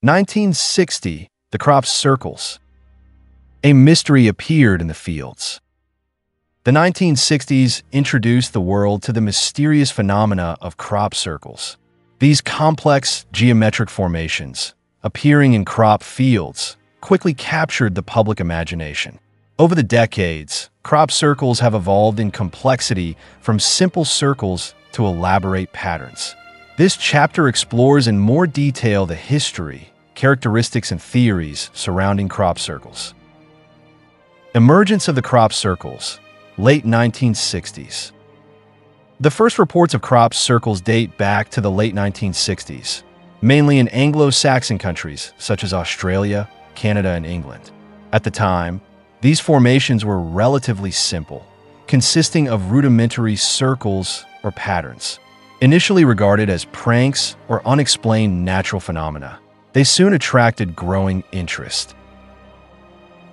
1960, the crop circles. A mystery appeared in the fields. The 1960s introduced the world to the mysterious phenomena of crop circles. These complex geometric formations, appearing in crop fields, quickly captured the public imagination. Over the decades, crop circles have evolved in complexity from simple circles to elaborate patterns. This chapter explores in more detail the history, characteristics, and theories surrounding crop circles. Emergence of the crop circles, late 1960s. The first reports of crop circles date back to the late 1960s, mainly in Anglo-Saxon countries such as Australia, Canada, and England. At the time, these formations were relatively simple, consisting of rudimentary circles or patterns. Initially regarded as pranks or unexplained natural phenomena, they soon attracted growing interest.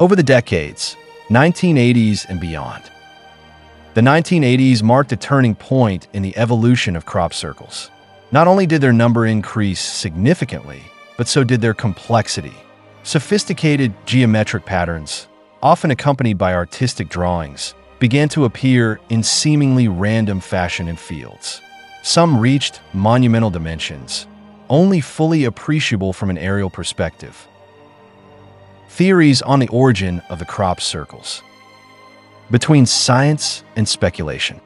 Over the decades, 1980s and beyond. The 1980s marked a turning point in the evolution of crop circles. Not only did their number increase significantly, but so did their complexity. Sophisticated geometric patterns, often accompanied by artistic drawings, began to appear in seemingly random fashion in fields. Some reached monumental dimensions, only fully appreciable from an aerial perspective. Theories on the origin of the crop circles. Between science and speculation.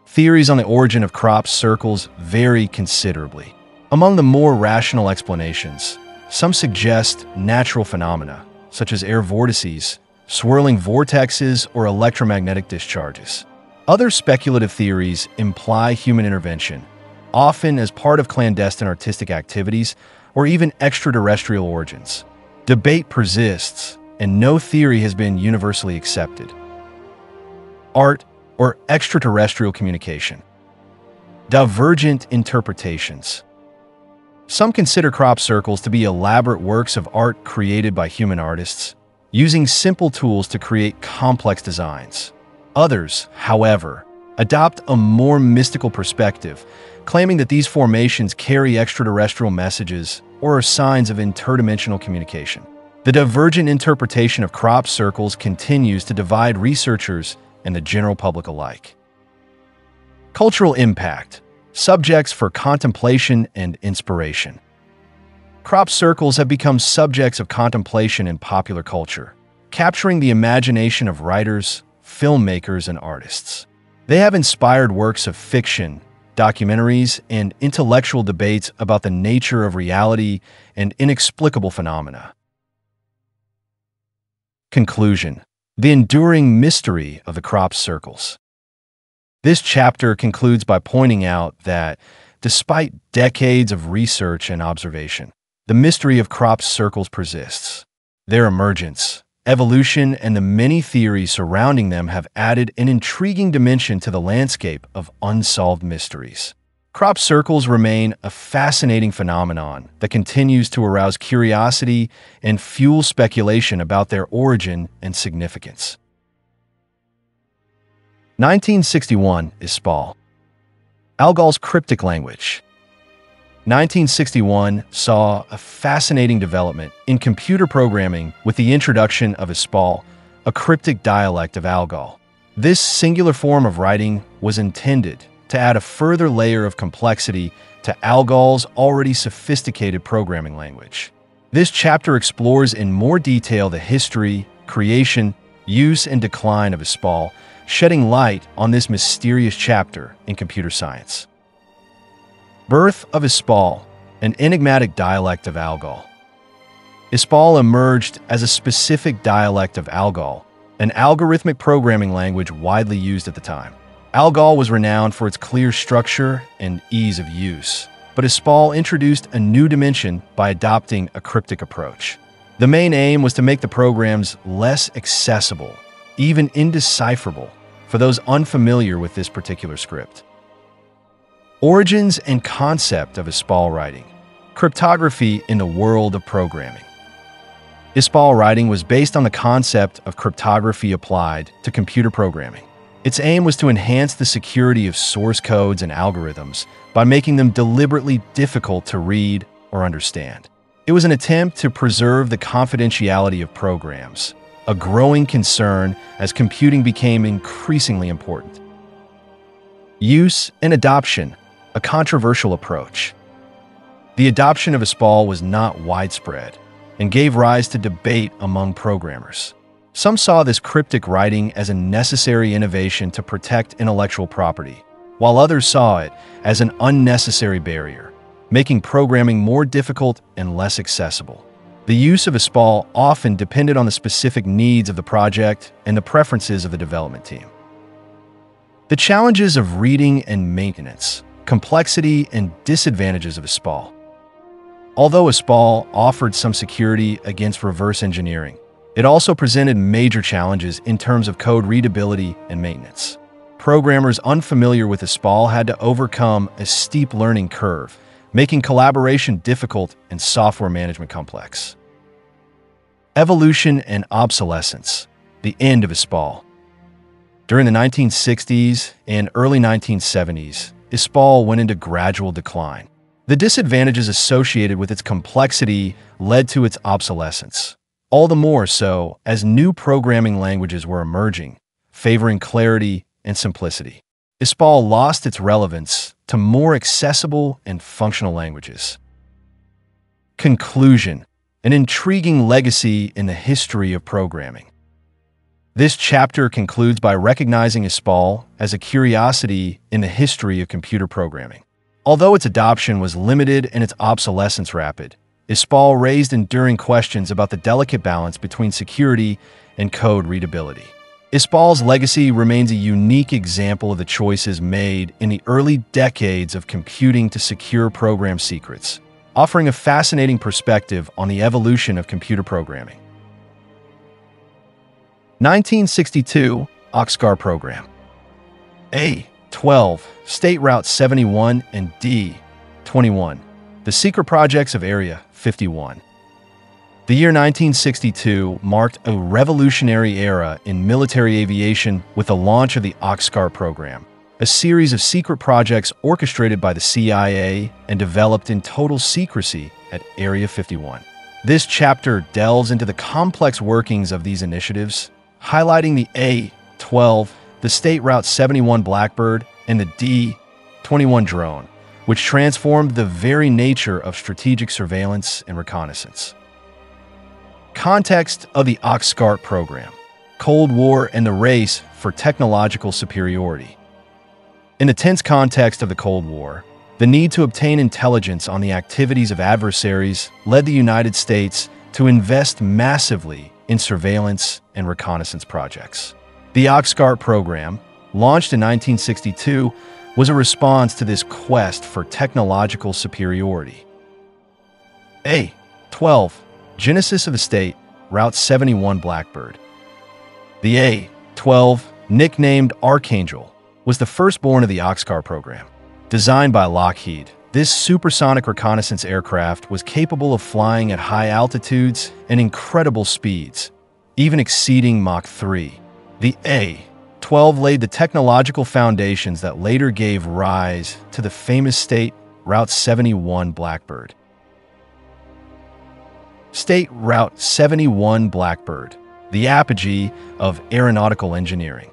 Theories on the origin of crop circles vary considerably. Among the more rational explanations, some suggest natural phenomena, such as air vortices, swirling vortexes, or electromagnetic discharges. Other speculative theories imply human intervention, often as part of clandestine artistic activities or even extraterrestrial origins. Debate persists, and no theory has been universally accepted. Art or extraterrestrial communication. Divergent interpretations. Some consider crop circles to be elaborate works of art created by human artists, using simple tools to create complex designs. Others, however, adopt a more mystical perspective, claiming that these formations carry extraterrestrial messages or are signs of interdimensional communication. The divergent interpretation of crop circles continues to divide researchers and the general public alike. Cultural impact. Subjects for contemplation and inspiration. Crop circles have become subjects of contemplation in popular culture, capturing the imagination of writers, filmmakers, and artists. They have inspired works of fiction, documentaries, and intellectual debates about the nature of reality and inexplicable phenomena. Conclusion. The enduring mystery of the crop circles. This chapter concludes by pointing out that, despite decades of research and observation, the mystery of crop circles persists. Their emergence, evolution, and the many theories surrounding them have added an intriguing dimension to the landscape of unsolved mysteries. Crop circles remain a fascinating phenomenon that continues to arouse curiosity and fuel speculation about their origin and significance. 1961 is Spall. Algol's cryptic language. 1961 saw a fascinating development in computer programming with the introduction of Spall, a cryptic dialect of Algol. This singular form of writing was intended to add a further layer of complexity to Algol's already sophisticated programming language. This chapter explores in more detail the history, creation, use, and decline of Spall, shedding light on this mysterious chapter in computer science. Birth of Spall, an enigmatic dialect of Algol. Spall emerged as a specific dialect of Algol, an algorithmic programming language widely used at the time. Algol was renowned for its clear structure and ease of use, but Spall introduced a new dimension by adopting a cryptic approach. The main aim was to make the programs less accessible, even indecipherable, for those unfamiliar with this particular script. Origins and concept of Spall writing. Cryptography in the world of programming. Spall writing was based on the concept of cryptography applied to computer programming. Its aim was to enhance the security of source codes and algorithms by making them deliberately difficult to read or understand. It was an attempt to preserve the confidentiality of programs, a growing concern as computing became increasingly important. Use and adoption, a controversial approach. The adoption of ESPAL was not widespread and gave rise to debate among programmers. Some saw this cryptic writing as a necessary innovation to protect intellectual property, while others saw it as an unnecessary barrier, making programming more difficult and less accessible. The use of ESPAL often depended on the specific needs of the project and the preferences of the development team. The challenges of reading and maintenance, complexity and disadvantages of ESPAL. Although ESPAL offered some security against reverse engineering, it also presented major challenges in terms of code readability and maintenance. Programmers unfamiliar with ESPAL had to overcome a steep learning curve, making collaboration difficult and software management complex. Evolution and obsolescence, the end of ESPAL. During the 1960s and early 1970s, ESPAL went into gradual decline. The disadvantages associated with its complexity led to its obsolescence, all the more so as new programming languages were emerging, favoring clarity and simplicity. ESPAL lost its relevance to more accessible and functional languages. Conclusion: an intriguing legacy in the history of programming. This chapter concludes by recognizing ESPAL as a curiosity in the history of computer programming. Although its adoption was limited and its obsolescence rapid, ESPAL raised enduring questions about the delicate balance between security and code readability. ESPAL's legacy remains a unique example of the choices made in the early decades of computing to secure program secrets, offering a fascinating perspective on the evolution of computer programming. 1962 Oxcar Program. A-12, State Route 71 and D-21, the secret projects of Area 51. The year 1962 marked a revolutionary era in military aviation with the launch of the Oxcar program, a series of secret projects orchestrated by the CIA and developed in total secrecy at Area 51. This chapter delves into the complex workings of these initiatives, highlighting the A-12, the State Route 71 Blackbird, and the D-21 drone, which transformed the very nature of strategic surveillance and reconnaissance. Context of the Oxcar program: Cold War and the race for technological superiority. In the tense context of the Cold War, the need to obtain intelligence on the activities of adversaries led the United States to invest massively in surveillance and reconnaissance projects. The Oxcar program, launched in 1962, was a response to this quest for technological superiority. A-12, Genesis of the State, Route 71 Blackbird. The A-12, nicknamed Archangel, was the firstborn of the Oxcar program. Designed by Lockheed, this supersonic reconnaissance aircraft was capable of flying at high altitudes and incredible speeds, even exceeding Mach 3. The A-12 laid the technological foundations that later gave rise to the famous State Route 71 Blackbird. State Route 71 Blackbird, the apogee of aeronautical engineering.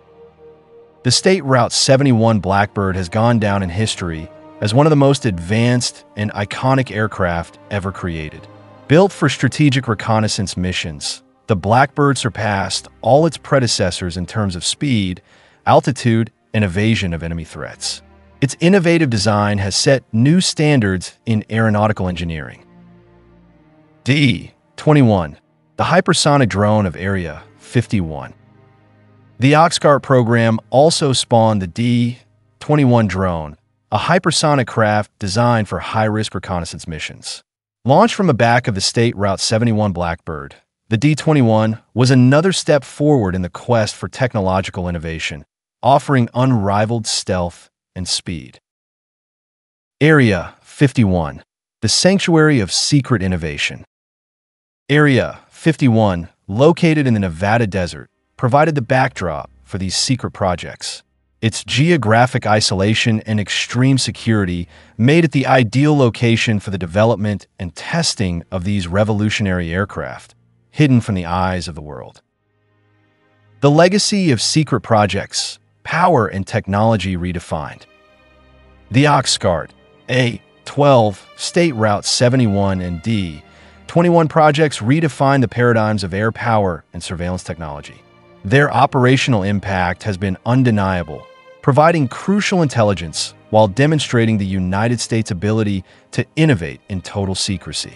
The State Route 71 Blackbird has gone down in history as one of the most advanced and iconic aircraft ever created. Built for strategic reconnaissance missions, the Blackbird surpassed all its predecessors in terms of speed, altitude, and evasion of enemy threats. Its innovative design has set new standards in aeronautical engineering. D-21, the hypersonic drone of Area 51. The Oxcar program also spawned the D-21 drone, a hypersonic craft designed for high-risk reconnaissance missions. Launched from the back of the State Route 71 Blackbird, the D-21 was another step forward in the quest for technological innovation, offering unrivaled stealth and speed. Area 51, the sanctuary of secret innovation. Area 51, located in the Nevada desert, provided the backdrop for these secret projects. Its geographic isolation and extreme security made it the ideal location for the development and testing of these revolutionary aircraft, hidden from the eyes of the world. The legacy of secret projects, power and technology redefined. The Oxguard, A-12, State Route 71 and D-21 projects redefined the paradigms of air power and surveillance technology. Their operational impact has been undeniable, providing crucial intelligence while demonstrating the United States' ability to innovate in total secrecy.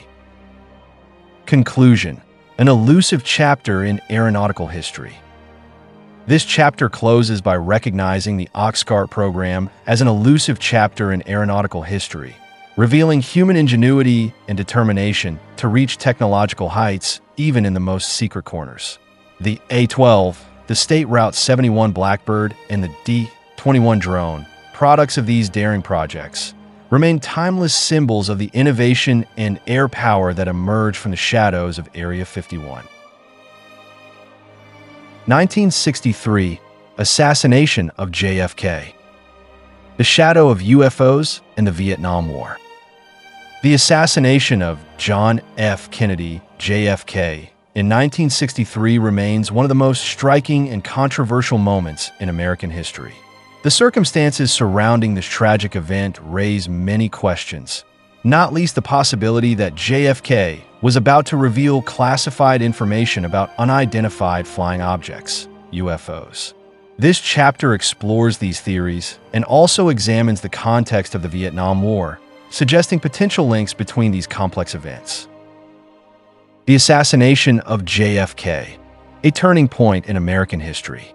Conclusion: an elusive chapter in aeronautical history. This chapter closes by recognizing the Oxguard program as an elusive chapter in aeronautical history, revealing human ingenuity and determination to reach technological heights even in the most secret corners. The A-12, the State Route 71 Blackbird, and the D-21 drone, products of these daring projects, remain timeless symbols of the innovation and air power that emerged from the shadows of Area 51. 1963, assassination of JFK. The shadow of UFOs and the Vietnam War. The assassination of John F. Kennedy, JFK, in 1963 remains one of the most striking and controversial moments in American history. The circumstances surrounding this tragic event raise many questions, not least the possibility that JFK was about to reveal classified information about unidentified flying objects, UFOs. This chapter explores these theories and also examines the context of the Vietnam War, suggesting potential links between these complex events. The assassination of JFK, a turning point in American history.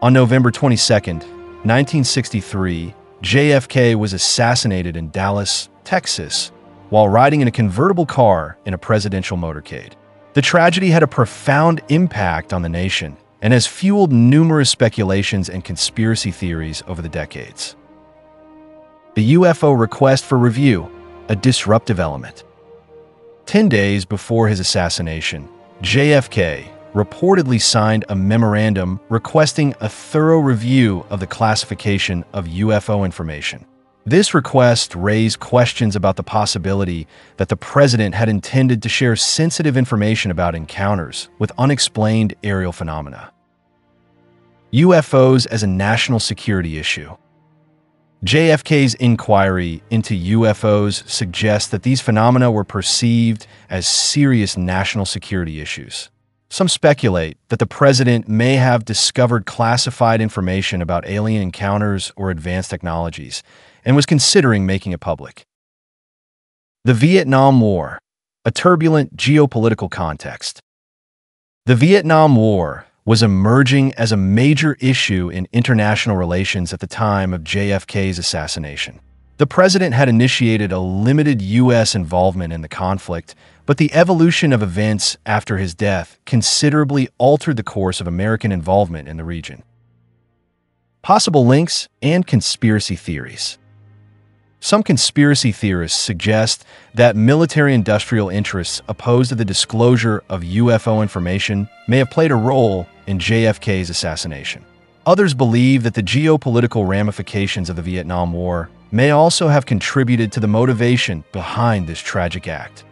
On November 22, 1963, JFK was assassinated in Dallas, Texas, while riding in a convertible car in a presidential motorcade. The tragedy had a profound impact on the nation and has fueled numerous speculations and conspiracy theories over the decades. The UFO request for review, a disruptive element. 10 days before his assassination, JFK reportedly signed a memorandum requesting a thorough review of the classification of UFO information. This request raised questions about the possibility that the president had intended to share sensitive information about encounters with unexplained aerial phenomena. UFOs as a national security issue. JFK's inquiry into UFOs suggests that these phenomena were perceived as serious national security issues. Some speculate that the president may have discovered classified information about alien encounters or advanced technologies and was considering making it public. The Vietnam War, a turbulent geopolitical context. The Vietnam War was emerging as a major issue in international relations at the time of JFK's assassination. The president had initiated a limited U.S. involvement in the conflict, but the evolution of events after his death considerably altered the course of American involvement in the region. Possible links and conspiracy theories. Some conspiracy theorists suggest that military-industrial interests opposed to the disclosure of UFO information may have played a role in JFK's assassination. Others believe that the geopolitical ramifications of the Vietnam War may also have contributed to the motivation behind this tragic act.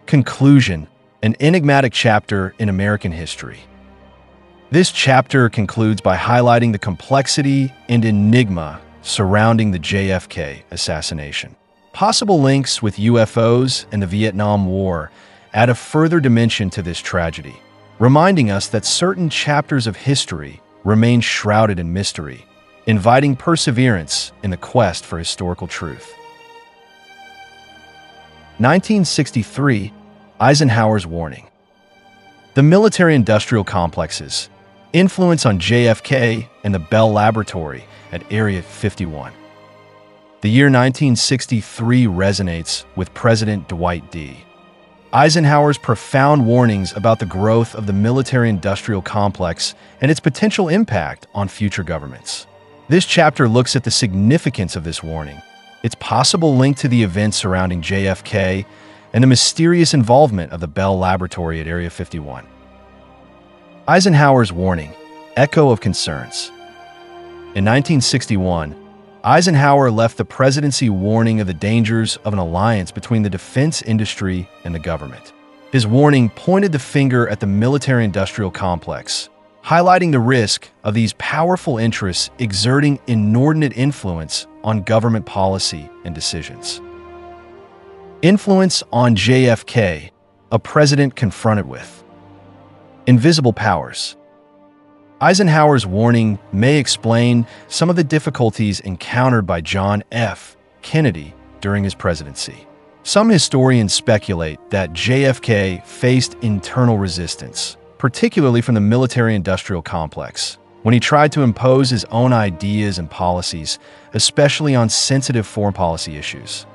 Conclusion: an enigmatic chapter in American history. This chapter concludes by highlighting the complexity and enigma surrounding the JFK assassination. Possible links with UFOs and the Vietnam War add a further dimension to this tragedy, reminding us that certain chapters of history remain shrouded in mystery, inviting perseverance in the quest for historical truth. 1963, Eisenhower's warning. The military-industrial complexes, influence on JFK and the Bell Laboratory at Area 51. The year 1963 resonates with President Dwight D. Eisenhower's profound warnings about the growth of the military-industrial complex and its potential impact on future governments. This chapter looks at the significance of this warning, its possible link to the events surrounding JFK, and the mysterious involvement of the Bell Laboratory at Area 51. Eisenhower's warning, echo of concerns. In 1961, Eisenhower left the presidency warning of the dangers of an alliance between the defense industry and the government. His warning pointed the finger at the military-industrial complex, highlighting the risk of these powerful interests exerting inordinate influence on government policy and decisions. Influence on JFK, a president confronted with invisible powers. Eisenhower's warning may explain some of the difficulties encountered by John F. Kennedy during his presidency. Some historians speculate that JFK faced internal resistance, particularly from the military-industrial complex, when he tried to impose his own ideas and policies, especially on sensitive foreign policy issues.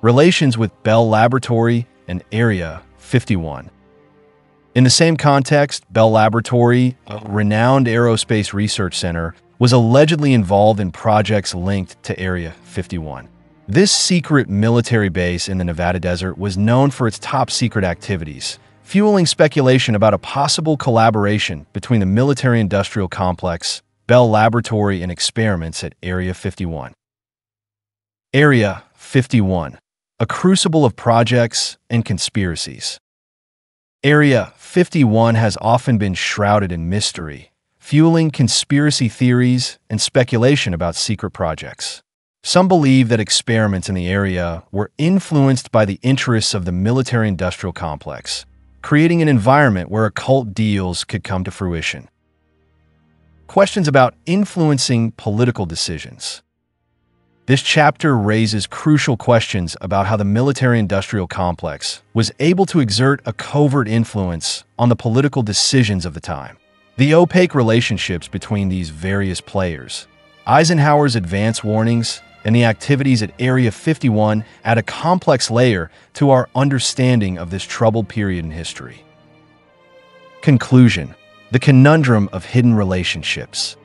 Relations with Bell Laboratory and Area 51. In the same context, Bell Laboratory, a renowned aerospace research center, was allegedly involved in projects linked to Area 51. This secret military base in the Nevada desert was known for its top-secret activities, fueling speculation about a possible collaboration between the military-industrial complex, Bell Laboratory, and experiments at Area 51. Area 51, a crucible of projects and conspiracies. Area 51 has often been shrouded in mystery, fueling conspiracy theories and speculation about secret projects. Some believe that experiments in the area were influenced by the interests of the military-industrial complex, creating an environment where occult deals could come to fruition. Questions about influencing political decisions. This chapter raises crucial questions about how the military-industrial complex was able to exert a covert influence on the political decisions of the time. The opaque relationships between these various players, Eisenhower's advance warnings, and the activities at Area 51 add a complex layer to our understanding of this troubled period in history. Conclusion: the conundrum of hidden relationships.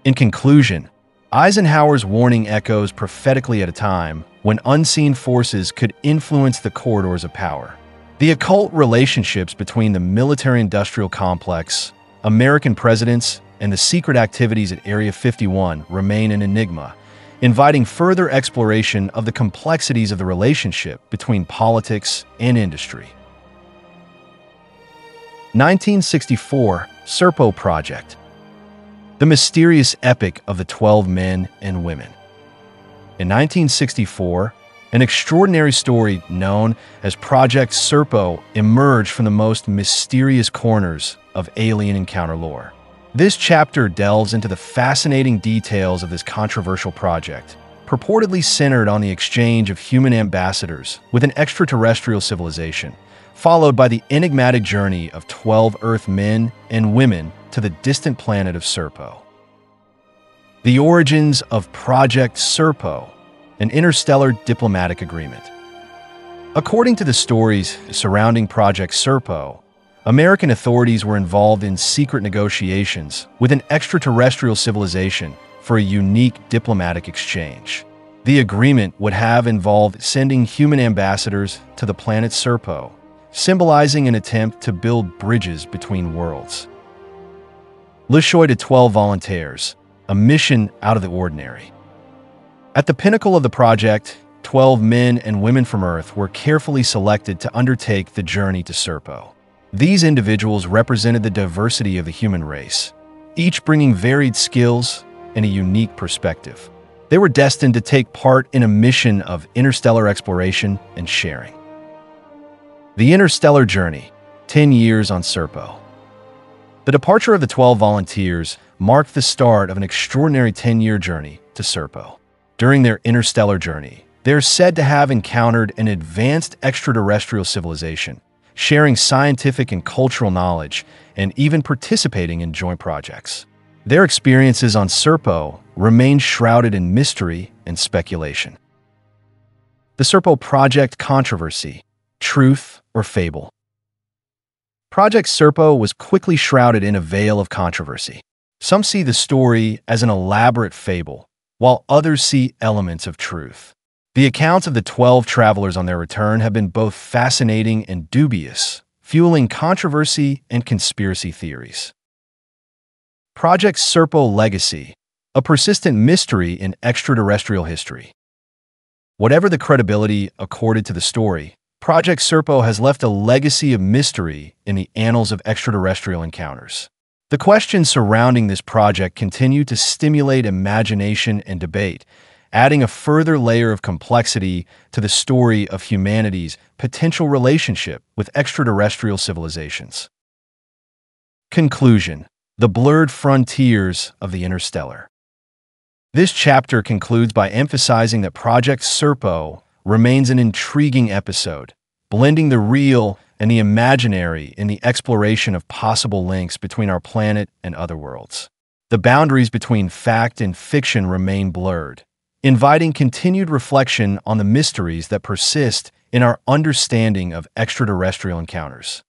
In conclusion, Eisenhower's warning echoes prophetically at a time when unseen forces could influence the corridors of power. The occult relationships between the military-industrial complex, American presidents, and the secret activities at Area 51 remain an enigma, inviting further exploration of the complexities of the relationship between politics and industry. 1964 Serpo Project. The mysterious epic of the 12 men and women. In 1964, an extraordinary story known as Project Serpo emerged from the most mysterious corners of alien encounter lore. This chapter delves into the fascinating details of this controversial project, purportedly centered on the exchange of human ambassadors with an extraterrestrial civilization, followed by the enigmatic journey of 12 Earth men and women to the distant planet of Serpo. The origins of Project Serpo, an interstellar diplomatic agreement. According to the stories surrounding Project Serpo, American authorities were involved in secret negotiations with an extraterrestrial civilization for a unique diplomatic exchange. The agreement would have involved sending human ambassadors to the planet Serpo, symbolizing an attempt to build bridges between worlds. Lishoy to 12 volunteers, a mission out of the ordinary. At the pinnacle of the project, 12 men and women from Earth were carefully selected to undertake the journey to Serpo. These individuals represented the diversity of the human race, each bringing varied skills and a unique perspective. They were destined to take part in a mission of interstellar exploration and sharing. The Interstellar Journey, 10 years on Serpo. The departure of the 12 volunteers marked the start of an extraordinary 10-year journey to Serpo. During their interstellar journey, they are said to have encountered an advanced extraterrestrial civilization, sharing scientific and cultural knowledge, and even participating in joint projects. Their experiences on Serpo remain shrouded in mystery and speculation. The Serpo Project controversy, truth or fable. Project Serpo was quickly shrouded in a veil of controversy. Some see the story as an elaborate fable, while others see elements of truth. The accounts of the 12 travelers on their return have been both fascinating and dubious, fueling controversy and conspiracy theories. Project Serpo legacy, a persistent mystery in extraterrestrial history. Whatever the credibility accorded to the story, Project Serpo has left a legacy of mystery in the annals of extraterrestrial encounters. The questions surrounding this project continue to stimulate imagination and debate, adding a further layer of complexity to the story of humanity's potential relationship with extraterrestrial civilizations. Conclusion: the blurred frontiers of the interstellar. This chapter concludes by emphasizing that Project Serpo remains an intriguing episode, blending the real and the imaginary in the exploration of possible links between our planet and other worlds. The boundaries between fact and fiction remain blurred, inviting continued reflection on the mysteries that persist in our understanding of extraterrestrial encounters.